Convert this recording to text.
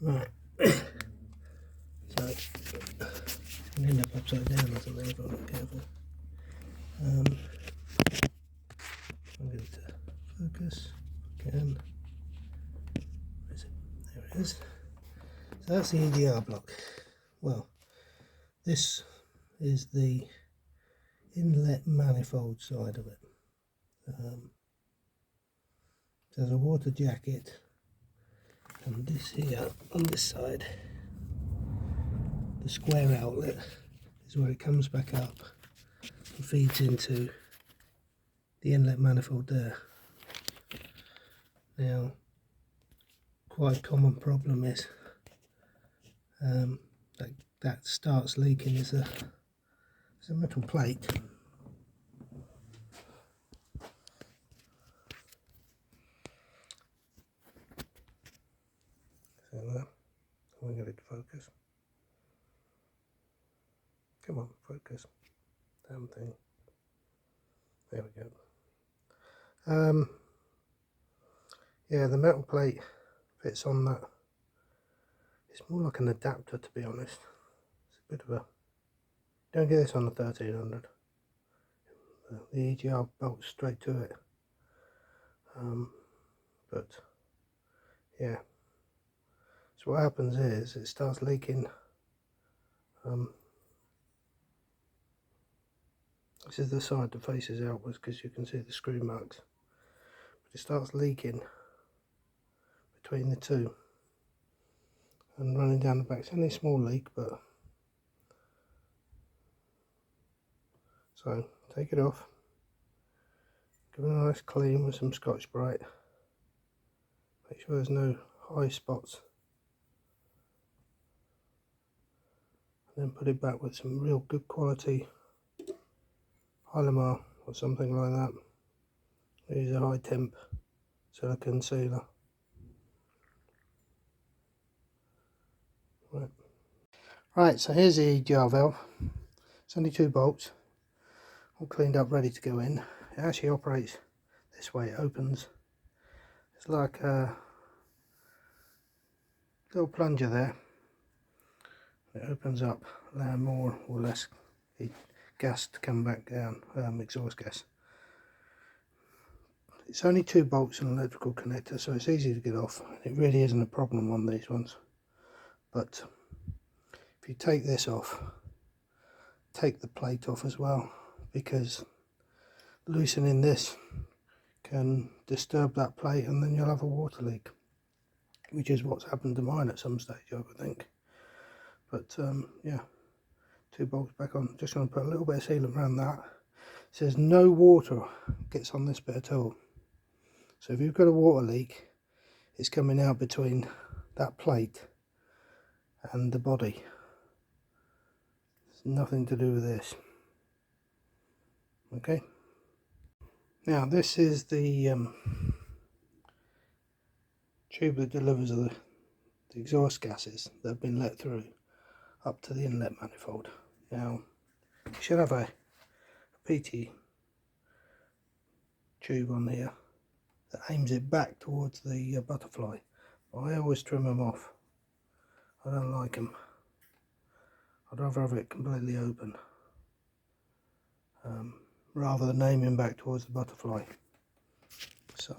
Right. So it's going to end up upside down or something if I'm not careful. I'll get it to focus if I can. Where is it? There it is. So that's the EGR block. Well, this is the inlet manifold side of it. There's a water jacket, and this here on this side, the square outlet, is where it comes back up and feeds into the inlet manifold there. Now, quite a common problem is that starts leaking is a metal plate. So there, we'll get it to focus. Come on, focus. Damn thing. There we go. Yeah, the metal plate fits on that. It's more like an adapter, to be honest. It's a bit of a... Don't get this on the 1300. The EGR bolts straight to it. But yeah. So what happens is it starts leaking. This is the side that faces outwards because you can see the screw marks. But it starts leaking between the two and running down the back. It's only a small leak, but so take it off, give it a nice clean with some Scotch-Brite, make sure there's no high spots, and then put it back with some real good quality Hylamar or something like that. Use a high temp silicone sealer. Right, so here's the EGR valve. It's only 2 bolts, all cleaned up, ready to go in. It actually operates this way. It opens. It's like a little plunger there. It opens up, allowing more or less gas to come back down, exhaust gas. It's only 2 bolts and an electrical connector, so it's easy to get off. It really isn't a problem on these ones. But if you take this off, take the plate off as well, because loosening this can disturb that plate and then you'll have a water leak, which is what's happened to mine at some stage, I would think. But yeah, 2 bolts back on. Just going to put a little bit of sealant around that. It says no water gets on this bit at all. So if you've got a water leak, it's coming out between that plate and the body. It's nothing to do with this. Okay. Now this is the tube that delivers the exhaust gases that have been let through up to the inlet manifold. Now you should have a PT tube on here that aims it back towards the butterfly. I always trim them off. I don't like them. I'd rather have it completely open rather than aiming back towards the butterfly. So